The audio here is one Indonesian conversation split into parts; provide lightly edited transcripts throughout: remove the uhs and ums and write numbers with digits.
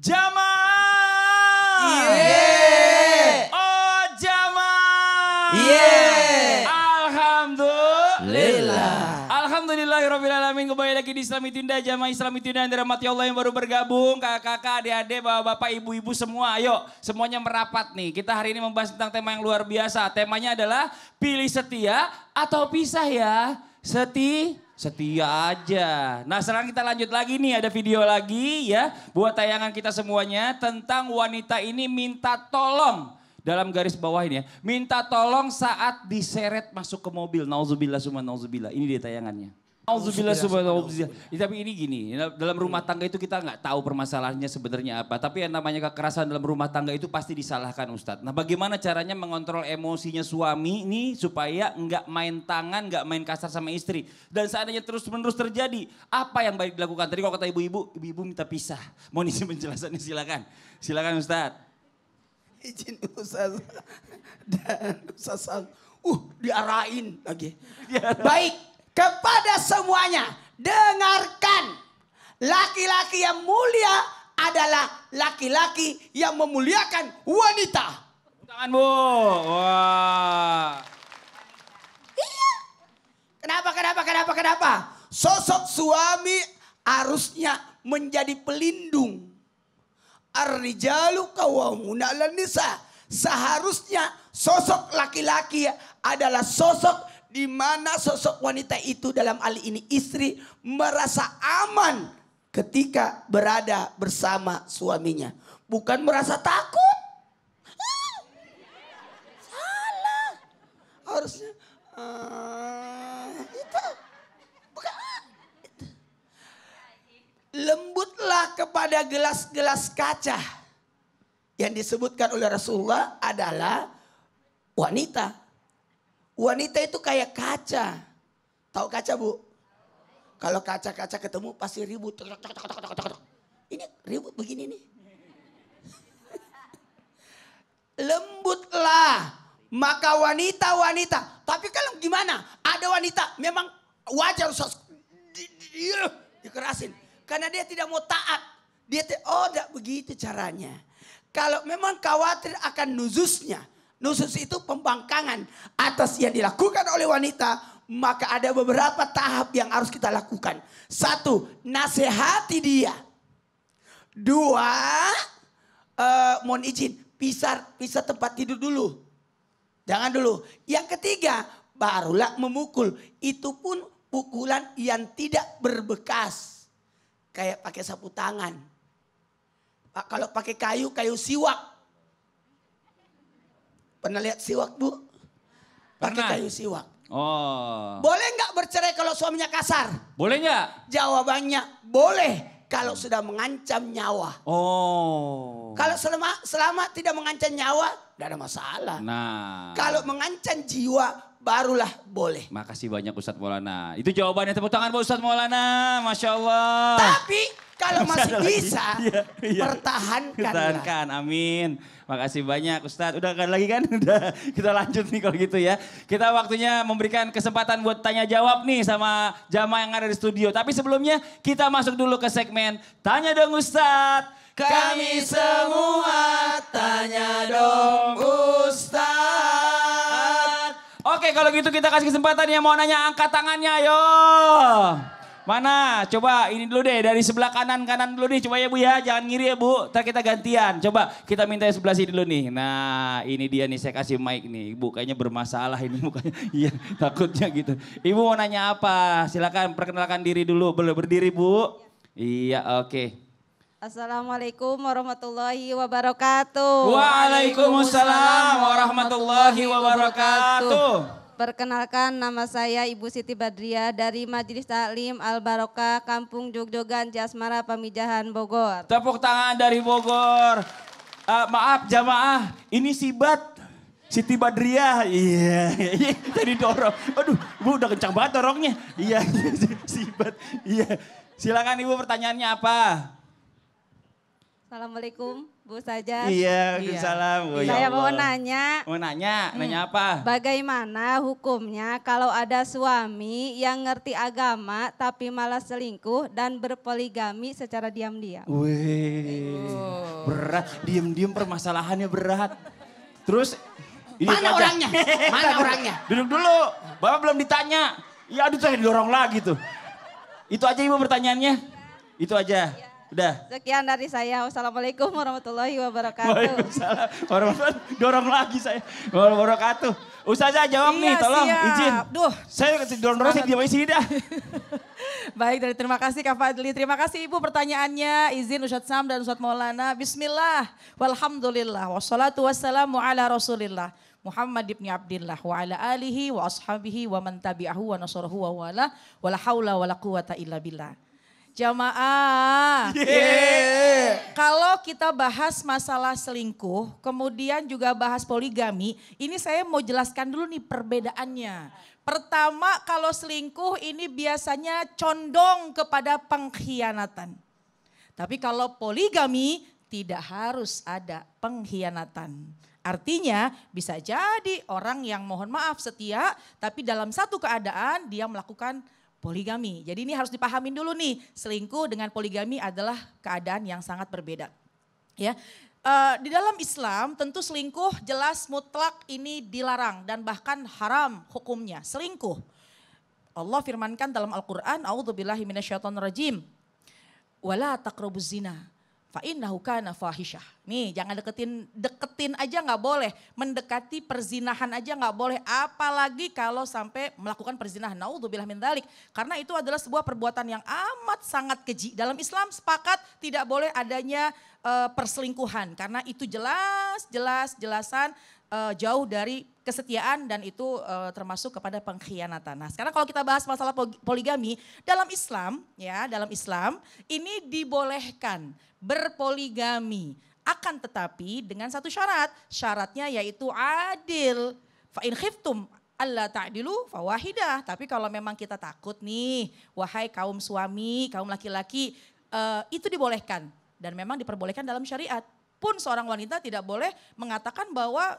Jamaah. Yeah. Oh jamaah. Yeah. Alhamdulillah. Alhamdulillahirrahmanirrahim. Kembali lagi di Islami Tunda. Jamaah Islami Tunda yang dirahmati Allah yang baru bergabung. Kakak-kakak, adik-adik, bapak-bapak, ibu-ibu semua. Ayo semuanya merapat nih. Kita hari ini membahas tentang tema yang luar biasa. Temanya adalah pilih setia atau pisah ya. Setia aja. Nah sekarang kita lanjut lagi nih, ada video lagi ya. Buat tayangan kita semuanya tentang wanita ini minta tolong. Dalam garis bawah ini ya. Minta tolong saat diseret masuk ke mobil. Nauzubillah summa nauzubillah. Ini dia tayangannya. Nauzubillah summa nauzubillah. Tapi ini gini, dalam rumah tangga itu kita nggak tahu permasalahannya sebenarnya apa. Tapi yang namanya kekerasan dalam rumah tangga itu pasti disalahkan Ustadz. Nah bagaimana caranya mengontrol emosinya suami ini supaya nggak main tangan, nggak main kasar sama istri. Dan seandainya terus-menerus terjadi, apa yang baik dilakukan? Tadi kalau kata ibu-ibu minta pisah. Mau isi penjelasannya silakan. Silakan Ustadz. Izin Ustaz dan Ustaz diarahin lagi. Baik, kepada semuanya dengarkan. Laki-laki yang mulia adalah laki-laki yang memuliakan wanita. Tangan Bu. Wah. Iya. Kenapa? Sosok suami harusnya menjadi pelindung. Ar-rijalu qawwamuna 'alan nisa. Seharusnya sosok laki-laki adalah sosok di mana sosok wanita itu dalam hal ini istri merasa aman ketika berada bersama suaminya. Bukan merasa takut. Salah. Harusnya itu. Bukan. Lembutlah kepada gelas-gelas kaca. Yang disebutkan oleh Rasulullah adalah wanita. Wanita itu kayak kaca. Tahu kaca Bu? Kalau kaca-kaca ketemu pasti ribut. Ini ribut begini nih. Lembutlah. Maka wanita-wanita. Tapi kalau gimana? Ada wanita memang wajar dikerasin. Karena dia tidak mau taat. Dia tidak begitu caranya. Kalau memang khawatir akan nuzusnya. Nusus itu pembangkangan atas yang dilakukan oleh wanita. Maka ada beberapa tahap yang harus kita lakukan. 1, nasihati dia. 2, mohon izin, pisah tempat tidur dulu. Jangan dulu. Yang ketiga, barulah memukul. Itu pun pukulan yang tidak berbekas. Kayak pakai sapu tangan. Kalau pakai kayu siwak. Pernah lihat siwak Bu? Pakai kayu siwak. Oh. Boleh nggak bercerai kalau suaminya kasar? Boleh nggak? Jawabannya boleh kalau sudah mengancam nyawa. Oh. Kalau selama tidak mengancam nyawa, tidak ada masalah. Nah. Kalau mengancam jiwa, barulah boleh. Makasih banyak Ustadz Maulana. Itu jawabannya, tepuk tangan buat Ustadz Maulana. Masya Allah. Tapi kalau masih bisa, pertahankan. Amin. Makasih banyak Ustadz. Udah kan lagi kan? Udah. Kita lanjut nih kalau gitu ya. Kita waktunya memberikan kesempatan buat tanya jawab nih sama jamaah yang ada di studio. Tapi sebelumnya kita masuk dulu ke segmen Tanya Dong Ustadz. Kami semua tanya dong Ustadz. Oke kalau gitu kita kasih kesempatan yang mau nanya angkat tangannya ayo. Mana? Coba ini dulu deh dari sebelah kanan dulu nih. Coba ya Bu ya, jangan ngiri ya Bu. Ntar kita gantian. Coba kita minta yang sebelah sini dulu nih. Nah ini dia nih saya kasih mic nih. Ibu kayaknya bermasalah ini mukanya. Iya takutnya gitu. Ibu mau nanya apa? Silakan perkenalkan diri dulu. Boleh berdiri Bu? Iya oke. Assalamualaikum warahmatullahi wabarakatuh. Waalaikumsalam warahmatullahi wabarakatuh. Perkenalkan nama saya Ibu Siti Badriah dari Majelis Taklim Al Barokah Kampung Jogjogan Jasmara Pamijahan Bogor. Tepuk tangan dari Bogor. Maaf jamaah, ini Sibat. Siti Badriah. Iya, tadi dorong. Aduh, Bu udah kencang banget dorongnya. Iya, Sibat. Iya. Silakan Ibu pertanyaannya apa? Assalamualaikum Bu Sajat. Iya, waalaikumsalam. Oh, ya Saya mau Allah. nanya, Mau nanya apa? bagaimana hukumnya kalau ada suami yang ngerti agama tapi malah selingkuh dan berpoligami secara diam-diam? Wih, berat. Diem-diem permasalahannya berat. Terus, ini Mana aja. orangnya? Mana orangnya? Duduk dulu, Bapak belum ditanya. Ya aduh saya didorong lagi tuh. Itu aja Ibu pertanyaannya? Itu aja, udah. Sekian dari saya. Wassalamualaikum warahmatullahi wabarakatuh. Waalaikumsalam warahmatullahi dorong lagi saya. Warahmatullahi wabarakatuh. Ustazah jawab nih, tolong izin. Duh. Saya dorong-dorong saya diam di sini dah. Baik, terima kasih Kak Fadli. Terima kasih Ibu pertanyaannya. Izin Ustadz Sam dan Ustadz Maulana. Bismillah. Walhamdulillah. Wassalatu wassalamu ala rasulillah. Muhammad ibn Abdillah wa ala alihi wa ashabihi wa man tabi'ahu wa nasarahu wa wala. Wa la hawla wa la quwata illa billah. Jamaah. Kalau kita bahas masalah selingkuh, kemudian juga bahas poligami, ini saya mau jelaskan dulu nih perbedaannya. Pertama, kalau selingkuh ini biasanya condong kepada pengkhianatan. Tapi kalau poligami tidak harus ada pengkhianatan. Artinya bisa jadi orang yang mohon maaf setia, tapi dalam satu keadaan dia melakukan poligami. Jadi ini harus dipahamin dulu nih, selingkuh dengan poligami adalah keadaan yang sangat berbeda. Ya, di dalam Islam tentu selingkuh jelas mutlak ini dilarang dan bahkan haram hukumnya. Selingkuh. Allah firmankan dalam Al-Quran, A'udzubillahi minasyaitonirrajim. Wala taqrabuz zina. Fa innahu kana fahisyah. Nih jangan deketin aja nggak boleh, mendekati perzinahan aja nggak boleh, apalagi kalau sampai melakukan perzinahan. Naudzubillah min dzalik. Karena itu adalah sebuah perbuatan yang amat sangat keji. Dalam Islam sepakat tidak boleh adanya perselingkuhan karena itu jelasan jauh dari kesetiaan dan itu termasuk kepada pengkhianatan. Nah, sekarang kalau kita bahas masalah poligami dalam Islam, ya, dalam Islam ini dibolehkan berpoligami. Akan tetapi dengan satu syarat, syaratnya yaitu adil. Fa in khiftum alla ta'dilu fawahidah. Tapi kalau memang kita takut nih, wahai kaum suami, kaum laki-laki, itu dibolehkan dan memang diperbolehkan dalam syariat. Pun seorang wanita tidak boleh mengatakan bahwa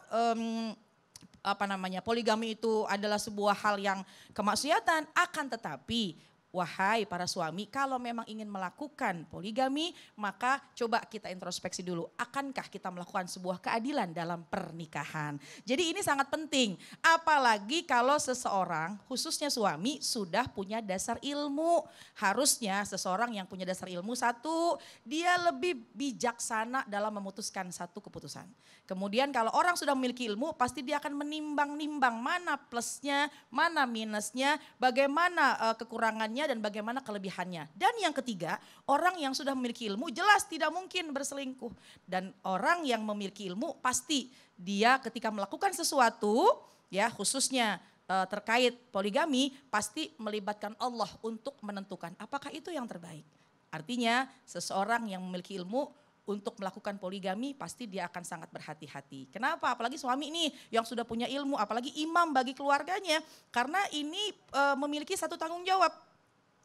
poligami itu adalah sebuah hal yang kemaksiatan. Akan tetapi wahai para suami, kalau memang ingin melakukan poligami, maka coba kita introspeksi dulu. Akankah kita melakukan sebuah keadilan dalam pernikahan? Jadi ini sangat penting. Apalagi kalau seseorang, khususnya suami, sudah punya dasar ilmu. Harusnya seseorang yang punya dasar ilmu, satu, dia lebih bijaksana dalam memutuskan satu keputusan. Kemudian kalau orang sudah memiliki ilmu, pasti dia akan menimbang-nimbang mana plusnya, mana minusnya, bagaimana kekurangannya, dan bagaimana kelebihannya. Dan yang ketiga, orang yang sudah memiliki ilmu jelas tidak mungkin berselingkuh. Dan orang yang memiliki ilmu pasti dia ketika melakukan sesuatu, ya khususnya terkait poligami, pasti melibatkan Allah untuk menentukan apakah itu yang terbaik. Artinya seseorang yang memiliki ilmu untuk melakukan poligami pasti dia akan sangat berhati-hati. Kenapa? Apalagi suami ini yang sudah punya ilmu, apalagi imam bagi keluarganya. Karena ini memiliki satu tanggung jawab.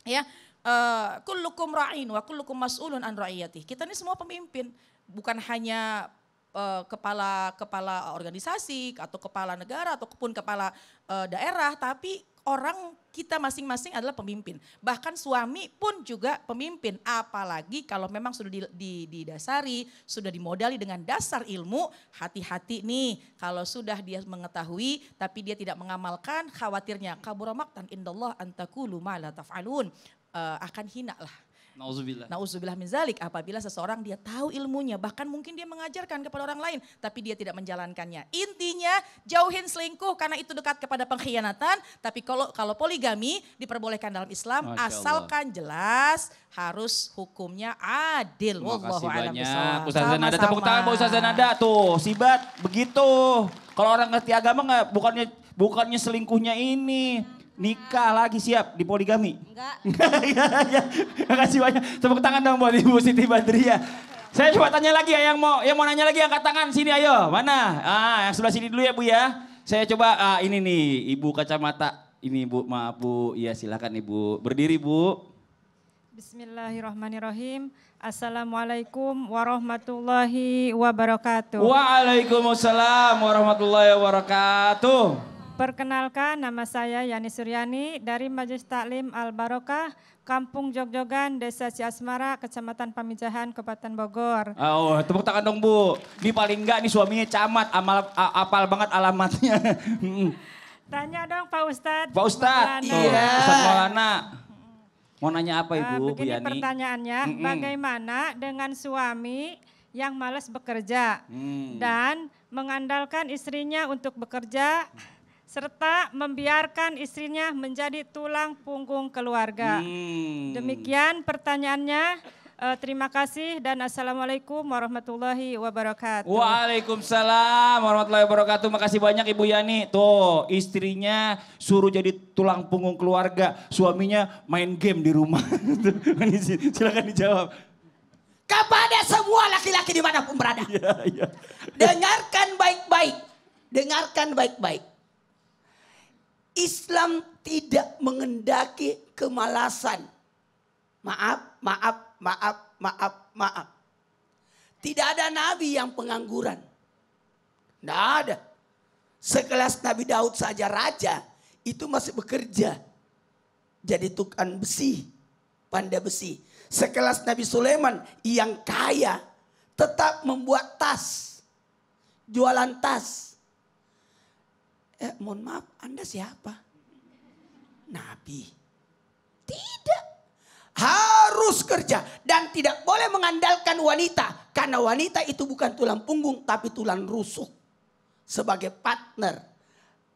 Ya, kullukum ra'in wa kullukum mas'ulun an ra'iyati. Kita ini semua pemimpin, bukan hanya kepala organisasi atau kepala negara ataupun kepala daerah, tapi orang kita masing-masing adalah pemimpin. Bahkan suami pun juga pemimpin, apalagi kalau memang sudah didasari, sudah dimodali dengan dasar ilmu, hati-hati nih kalau sudah dia mengetahui tapi dia tidak mengamalkan, khawatirnya kabura maqtan indallah an taqulu ma la taf'alun, akan hina lah. Nauzubillah. Nauzubillah min zalik, apabila seseorang dia tahu ilmunya, bahkan mungkin dia mengajarkan kepada orang lain, tapi dia tidak menjalankannya. Intinya jauhin selingkuh karena itu dekat kepada pengkhianatan, tapi kalau poligami diperbolehkan dalam Islam, asalkan jelas harus hukumnya adil. Wallahu a'lam bishawab. Ustazah Nada, tepuk tangan buat Ustazah Nada tuh, sibat begitu. Kalau orang ngerti agama nggak, bukannya selingkuhnya ini. Nikah lagi siap di poligami? Enggak. Terima kasih banyak. Tepuk tangan dong buat Ibu Siti Badriah. Saya coba tanya lagi ya, yang mau nanya lagi angkat tangan sini ayo. Mana? Yang sebelah sini dulu ya Bu ya. Saya coba ini nih Ibu kacamata. Ini Bu, maaf Bu. Iya silakan Ibu. Berdiri Bu. Bismillahirrahmanirrahim. Assalamualaikum warahmatullahi wabarakatuh. Waalaikumsalam warahmatullahi wabarakatuh. Perkenalkan, nama saya Yani Suryani dari Majelis Taklim Al-Barokah, Kampung Jogjogan, Desa Ciasmara, Kecamatan Pamijahan, Kabupaten Bogor. Oh, tepuk tangan dong Bu. Ini paling enggak nih suaminya camat, apal banget alamatnya. Tanya dong Pak Ustadz. Pak Ustadz, Maulana. iya. Ustadz Maulana. Mau nanya apa Ibu, Bu Begini Yani? pertanyaannya, bagaimana dengan suami yang malas bekerja dan mengandalkan istrinya untuk bekerja serta membiarkan istrinya menjadi tulang punggung keluarga. Demikian pertanyaannya. Terima kasih dan Assalamualaikum warahmatullahi wabarakatuh. Waalaikumsalam warahmatullahi wabarakatuh. Makasih banyak Ibu Yani. Tuh istrinya suruh jadi tulang punggung keluarga. Suaminya main game di rumah. Silakan dijawab. Kepada semua laki-laki dimanapun berada. Ya. Dengarkan baik-baik. Dengarkan baik-baik. Islam tidak mengendaki kemalasan. Maaf. Tidak ada nabi yang pengangguran. Tidak ada. Sekelas Nabi Daud saja raja, itu masih bekerja. Jadi tukang besi, pandai besi. Sekelas Nabi Sulaiman yang kaya, tetap membuat tas. Jualan tas. Mohon maaf, Anda siapa? Nabi. Tidak. Harus kerja dan tidak boleh mengandalkan wanita. Karena wanita itu bukan tulang punggung tapi tulang rusuk. Sebagai partner.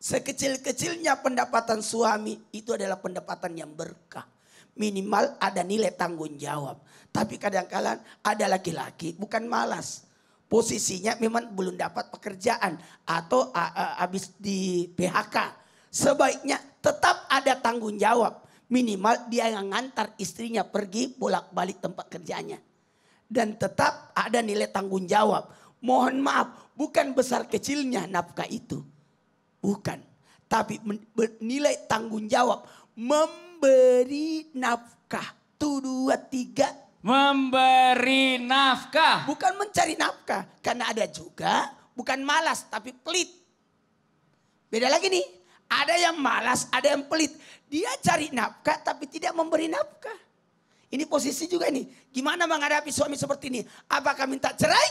Sekecil-kecilnya pendapatan suami itu adalah pendapatan yang berkah. Minimal ada nilai tanggung jawab. Tapi kadang-kadang ada laki-laki bukan malas. Posisinya memang belum dapat pekerjaan atau habis di PHK. Sebaiknya tetap ada tanggung jawab. Minimal dia yang ngantar istrinya pergi bolak-balik tempat kerjanya. Dan tetap ada nilai tanggung jawab. Mohon maaf, bukan besar kecilnya nafkah itu. Bukan. Tapi nilai tanggung jawab. Memberi nafkah. 1, 2, 3. Memberi nafkah. Bukan mencari nafkah. Karena ada juga bukan malas tapi pelit. Beda lagi nih. Ada yang malas, ada yang pelit. Dia cari nafkah tapi tidak memberi nafkah. Ini posisi juga nih. Gimana menghadapi suami seperti ini? Apakah minta cerai?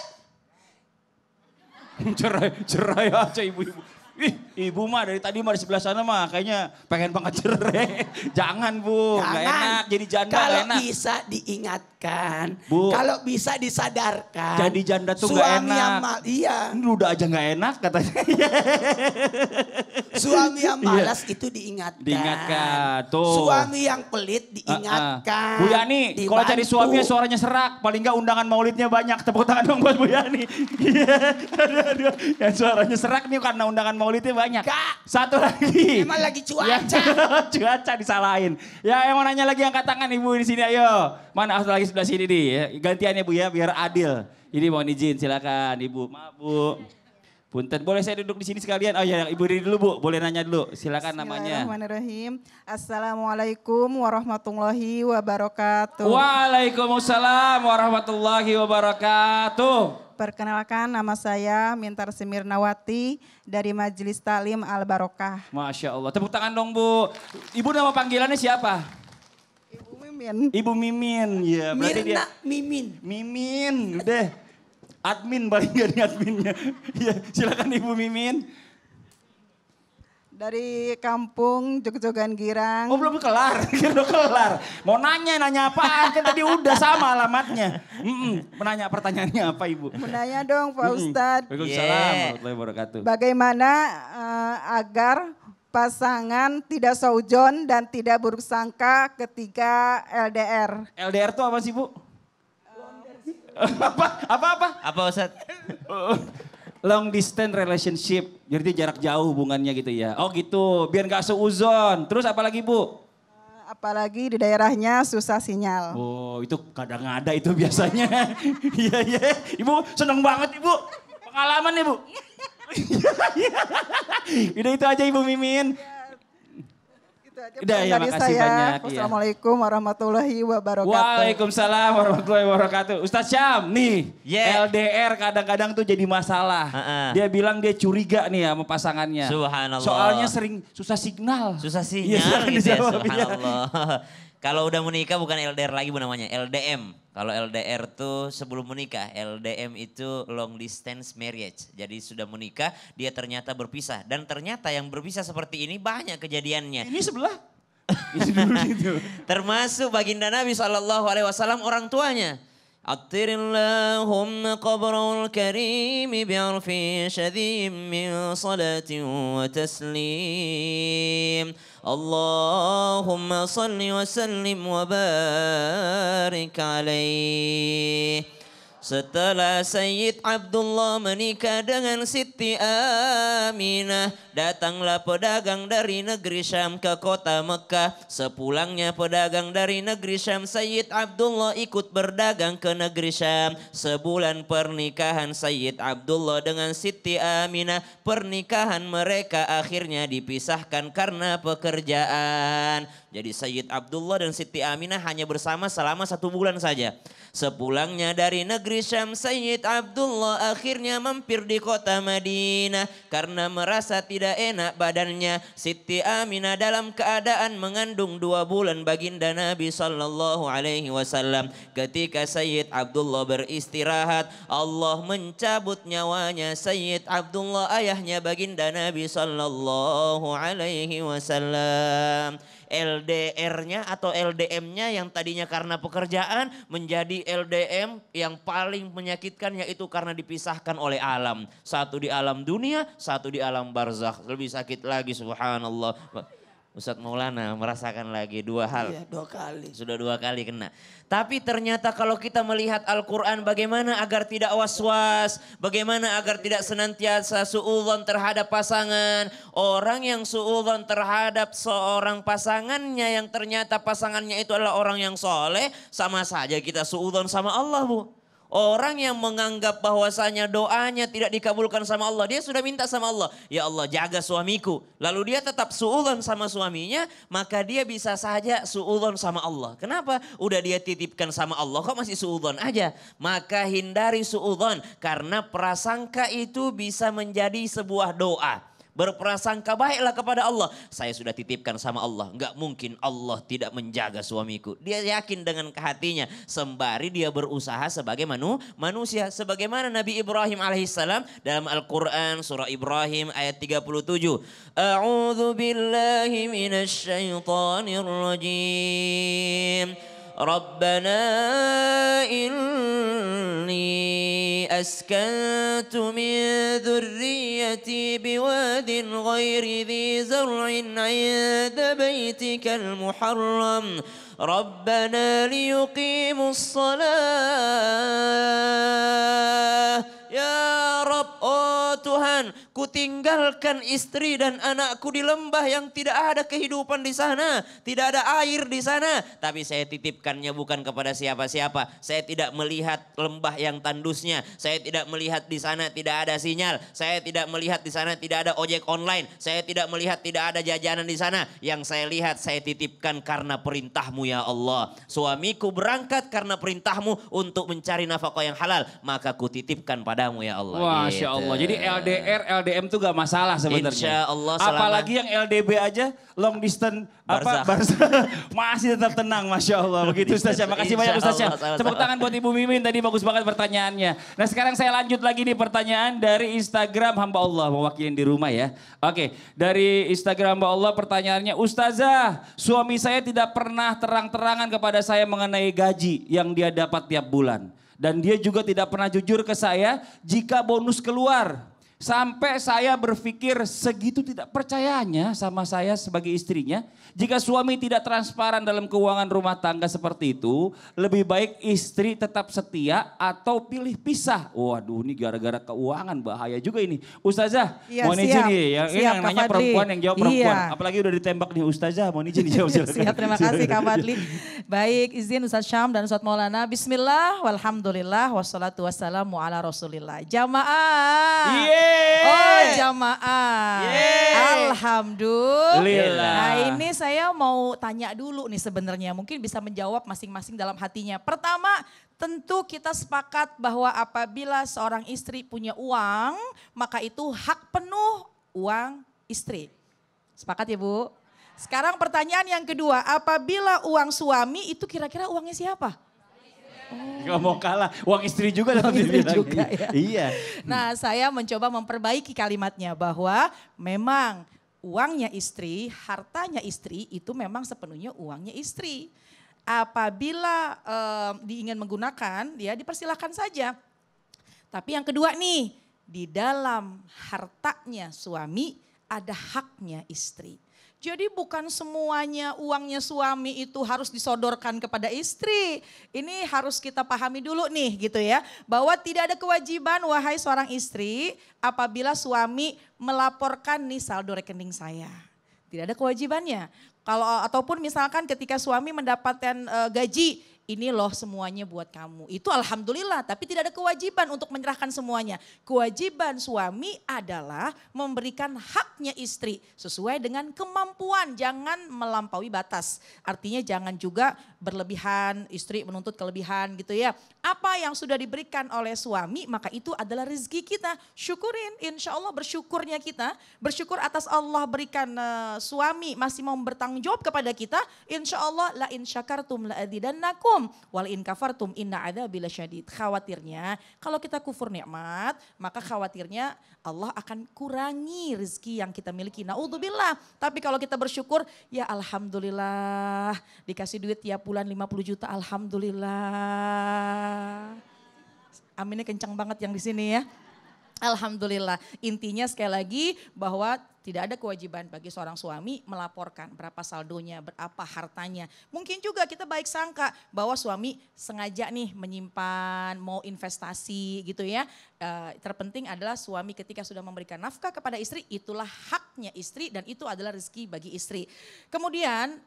Cerai aja ibu-ibu. Ih, ibu mah dari tadi mah di sebelah sana mah kayaknya pengen banget cerai. Jangan Bu, nggak enak jadi janda nggak Kalau enak. bisa diingatkan, Bu, kalau bisa disadarkan. jadi janda tuh nggak suami enak. yang iya. Ini udah aja nggak enak katanya. Suami yang malas itu diingatkan. Diingatkan, tuh. Suami yang pelit diingatkan. Bu Yani, kalau cari suaminya suaranya serak, paling nggak undangan maulidnya banyak. Tepuk tangan dong buat Bu Yani. Aduh. Yang suaranya serak nih karena undangan maulidnya banyak. Kak. Satu lagi. Emang lagi cuaca. Cuaca disalahin. Ya yang mau nanya lagi angkat tangan Ibu di sini ayo. Mana lagi sebelah sini nih. Gantian ya Bu ya biar adil. Ini mohon izin silakan Ibu. Maaf Bu. Punten, boleh saya duduk di sini sekalian? Oh ya, Ibu diri dulu Bu, boleh nanya dulu. Silakan namanya. Bismillahirrahmanirrahim. Assalamualaikum warahmatullahi wabarakatuh. Waalaikumsalam warahmatullahi wabarakatuh. Perkenalkan nama saya Mintar Semirnawati dari Majelis Taklim Al-Barokah. Masya Allah, tepuk tangan dong Bu. Ibu nama panggilannya siapa? Ibu Mimin. Ibu Mimin, ya berarti Mirna dia. Mimin. Mimin, udah. Admin paling gak nih adminnya. Ya, silakan Ibu Mimin. Dari kampung Jogjogan Girang. Oh belum kelar, belum kelar. Mau nanya apaan? Kan tadi udah sama alamatnya. Menanya pertanyaannya apa Ibu? Menanya dong Pak Ustadz. Waalaikumsalam warahmatullahi wabarakatuh. Bagaimana agar pasangan tidak saujon dan tidak buruk sangka ketika LDR? LDR tuh apa sih Bu? Apa? Apa Ustaz? Long distance relationship, jadi jarak jauh hubungannya gitu ya. Oh gitu, biar gak seuzon. Terus apa lagi Bu? Apalagi di daerahnya susah sinyal. Oh itu kadang ada itu biasanya. Iya. Ibu seneng banget Ibu. Pengalaman Ibu. Udah itu aja Ibu Mimin. Udah ya, Dari makasih saya. banyak. Iya. Wassalamualaikum warahmatullahi wabarakatuh. Waalaikumsalam warahmatullahi wabarakatuh. Ustaz Syam nih, Yeah. LDR kadang-kadang tuh jadi masalah. Dia bilang dia curiga nih sama pasangannya. Subhanallah. Soalnya sering susah signal. Susah Iya, sinyal silakan gitu ya, dijawab, iya. subhanallah. Kalau udah menikah bukan LDR lagi bu namanya, LDM. Kalau LDR tuh sebelum menikah, LDM itu long distance marriage. Jadi sudah menikah, dia ternyata berpisah. Dan ternyata yang berpisah seperti ini banyak kejadiannya. Ini sebelah. Ini dulu gitu. Termasuk baginda Nabi SAW orang tuanya. عطر اللهم قبره الكريم بعرف شذي من صلاة وتسليم اللهم صل وسلم وبارك عليه. Setelah Sayyid Abdullah menikah dengan Siti Aminah, datanglah pedagang dari negeri Syam ke kota Mekah. Sepulangnya pedagang dari negeri Syam, Sayyid Abdullah ikut berdagang ke negeri Syam. Sebulan pernikahan Sayyid Abdullah dengan Siti Aminah, pernikahan mereka akhirnya dipisahkan karena pekerjaan. Jadi Sayyid Abdullah dan Siti Aminah hanya bersama selama 1 bulan saja. Sepulangnya dari negeri Syam, Sayyid Abdullah akhirnya mampir di kota Madinah karena merasa tidak enak badannya. Siti Aminah dalam keadaan mengandung 2 bulan baginda Nabi SAW. Ketika Sayyid Abdullah beristirahat, Allah mencabut nyawanya Sayyid Abdullah, ayahnya baginda Nabi SAW. LDR-nya atau LDM-nya yang tadinya karena pekerjaan menjadi LDM yang paling menyakitkan, yaitu karena dipisahkan oleh alam. Satu di alam dunia, satu di alam barzakh. Lebih sakit lagi, subhanallah. Ustadz Maulana merasakan lagi 2 hal. Iya, 2 kali. Sudah 2 kali kena. Tapi ternyata kalau kita melihat Al-Quran, bagaimana agar tidak was-was, bagaimana agar tidak senantiasa suudzon terhadap pasangan. Orang yang suudzon terhadap seorang pasangannya yang ternyata pasangannya itu adalah orang yang soleh, sama saja kita suudzon sama Allah, Bu. Orang yang menganggap bahwasanya doanya tidak dikabulkan sama Allah, dia sudah minta sama Allah, ya Allah jaga suamiku. Lalu dia tetap suudzon sama suaminya, maka dia bisa saja suudzon sama Allah. Kenapa? Udah dia titipkan sama Allah, kok masih suudzon aja? Maka hindari suudzon, karena prasangka itu bisa menjadi sebuah doa. Berprasangka baiklah kepada Allah. Saya sudah titipkan sama Allah. Enggak mungkin Allah tidak menjaga suamiku. Dia yakin dengan hatinya. Sembari dia berusaha sebagai manusia. Sebagaimana Nabi Ibrahim alaihissalam dalam Al-Quran surah Ibrahim ayat 37. A'udzu billahi minasy syaithanir rajim. ربنا إني أسكنت من ذريتي بواد غير ذي زرع عند بيتك المحرم ربنا ليقيموا الصلاة Ya Rabb, oh Tuhan, kutinggalkan istri dan anakku di lembah yang tidak ada kehidupan di sana, tidak ada air di sana. Tapi saya titipkannya bukan kepada siapa-siapa. Saya tidak melihat lembah yang tandusnya. Saya tidak melihat di sana tidak ada sinyal. Saya tidak melihat di sana tidak ada ojek online. Saya tidak melihat tidak ada jajanan di sana. Yang saya lihat saya titipkan karena perintahmu ya Allah. Suamiku berangkat karena perintahmu untuk mencari nafkah yang halal. Maka kutitipkan padamu ya Allah. Masya Allah. Jadi LDR, LDM tuh gak masalah sebenarnya. Insya Allah selama... Apalagi yang LDB aja, long distance masih tetap tenang, Masya Allah. Begitu Ustaz Syam. Makasih banyak Ustaz Syam. Tepuk tangan buat Ibu Mimin, tadi bagus banget pertanyaannya. Nah sekarang saya lanjut lagi nih pertanyaan dari Instagram hamba Allah. Mewakilin di rumah ya. Oke, dari Instagram hamba Allah pertanyaannya, Ustazah, suami saya tidak pernah terang-terangan kepada saya mengenai gaji yang dia dapat tiap bulan. Dan dia juga tidak pernah jujur ke saya jika bonus keluar. Sampai saya berpikir segitu tidak percayanya sama saya sebagai istrinya. Jika suami tidak transparan dalam keuangan rumah tangga seperti itu, lebih baik istri tetap setia atau pilih pisah. Waduh, ini gara-gara keuangan bahaya juga ini. Ustazah, Ya, mohon izin nih. Ini siap, yang Kak nanya Fadli. perempuan, yang jawab perempuan. Iya. Apalagi udah ditembak nih Ustazah, mohon izin dijawab silakan. Siap, terima kasih Kak Fadli. Baik, izin Ustaz Syam dan Ustaz Maulana. Bismillah, walhamdulillah, wassalatu wassalamu ala rasulillah. Jamaah. Iya. Oh jamaah. Alhamdulillah. Nah ini saya mau tanya dulu nih sebenarnya. Mungkin bisa menjawab masing-masing dalam hatinya. Pertama tentu kita sepakat bahwa apabila seorang istri punya uang. Maka itu hak penuh uang istri. Sepakat ya Bu? Sekarang pertanyaan yang kedua. Apabila uang suami itu kira-kira uangnya siapa? Gak mau kalah, uang istri juga dalam istri dibilang. juga ya. Iya. Nah saya mencoba memperbaiki kalimatnya bahwa memang uangnya istri, hartanya istri itu memang sepenuhnya uangnya istri. Apabila diingin menggunakan ya dipersilahkan saja. Tapi yang kedua nih, di dalam hartanya suami ada haknya istri. Jadi bukan semuanya uangnya suami itu harus disodorkan kepada istri. Ini harus kita pahami dulu nih gitu ya. Bahwa tidak ada kewajiban wahai seorang istri apabila suami melaporkan nih saldo rekening saya. Tidak ada kewajibannya. Kalau ataupun misalkan ketika suami mendapatkan gaji, ini loh semuanya buat kamu. Itu alhamdulillah, tapi tidak ada kewajiban untuk menyerahkan semuanya. Kewajiban suami adalah memberikan haknya istri sesuai dengan kemampuan, jangan melampaui batas. Artinya jangan juga berlebihan, istri menuntut kelebihan gitu ya. Apa yang sudah diberikan oleh suami maka itu adalah rezeki kita. Syukurin, insya Allah bersyukurnya kita. Bersyukur atas Allah berikan suami masih mau bertanggung jawab kepada kita. Insya Allah la in syakartum la azidannakum. Wal in kafartum inna adzabi lasyadid. Khawatirnya kalau kita kufur nikmat, maka khawatirnya Allah akan kurangi rezeki yang kita miliki. Naudzubillah. Tapi kalau kita bersyukur, ya alhamdulillah dikasih duit tiap bulan 50 juta, alhamdulillah. Aminnya kencang banget yang di sini ya. Alhamdulillah. Intinya sekali lagi bahwa tidak ada kewajiban bagi seorang suami melaporkan berapa saldonya, berapa hartanya. Mungkin juga kita baik sangka bahwa suami sengaja nih menyimpan, mau investasi gitu ya. Terpenting adalah suami ketika sudah memberikan nafkah kepada istri, itulah haknya istri dan itu adalah rezeki bagi istri. Kemudian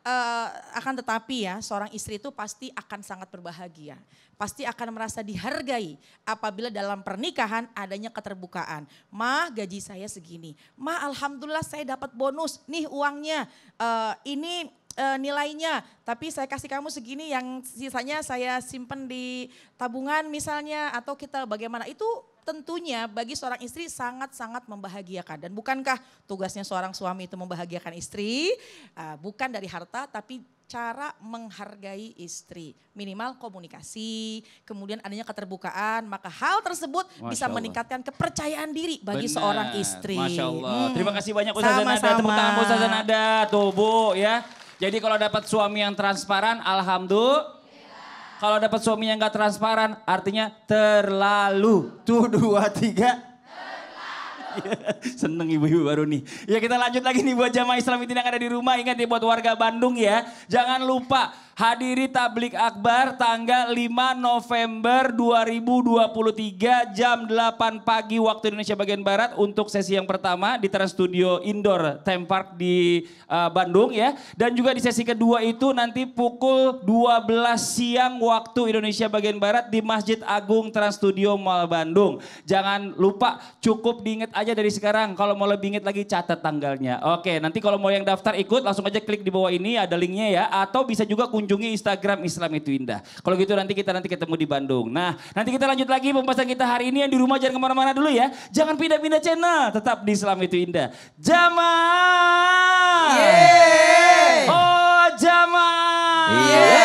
akan tetapi ya seorang istri itu pasti akan sangat berbahagia. Pasti akan merasa dihargai apabila dalam pernikahan adanya keterbukaan. Mah gaji saya segini, mah alhamdulillah saya dapat bonus, nih uangnya, ini nilainya, tapi saya kasih kamu segini yang sisanya saya simpen di tabungan misalnya atau kita bagaimana, itu tentunya bagi seorang istri sangat-sangat membahagiakan. Dan bukankah tugasnya seorang suami itu membahagiakan istri, bukan dari harta tapi cara menghargai istri. Minimal komunikasi, kemudian adanya keterbukaan, maka hal tersebut bisa meningkatkan kepercayaan diri bagi seorang istri. Masya Allah. Terima kasih banyak Ustazah Nada, tepuk tangan buat Ustazah Nada. Tuh Bu ya. Jadi kalau dapat suami yang transparan, alhamdulillah. Kalau dapat suami yang gak transparan, artinya terlalu. Tuh 2, 3. Seneng ibu-ibu baru nih. Ya kita lanjut lagi nih buat jamaah Islam yang ada di rumah. Ingat ya buat warga Bandung ya. Jangan lupa hadiri tablik akbar tanggal 5 November 2023 jam 8 pagi waktu Indonesia bagian Barat untuk sesi yang pertama di Trans Studio Indoor Theme Park di Bandung ya. Dan juga di sesi kedua itu nanti pukul 12 siang waktu Indonesia bagian Barat di Masjid Agung Trans Studio Mall Bandung. Jangan lupa, cukup diingat aja dari sekarang. Kalau mau lebih ingat lagi catat tanggalnya. Oke, nanti kalau mau yang daftar ikut langsung aja klik di bawah ini ada linknya ya. Atau bisa juga kunjungi Instagram Islam itu Indah. Kalau gitu nanti kita ketemu di Bandung. Nah nanti kita lanjut lagi pembahasan kita hari ini. Yang di rumah jangan kemana-mana dulu ya. Jangan pindah-pindah channel. Tetap di Islam itu Indah. Jamaah. Oh jamaah.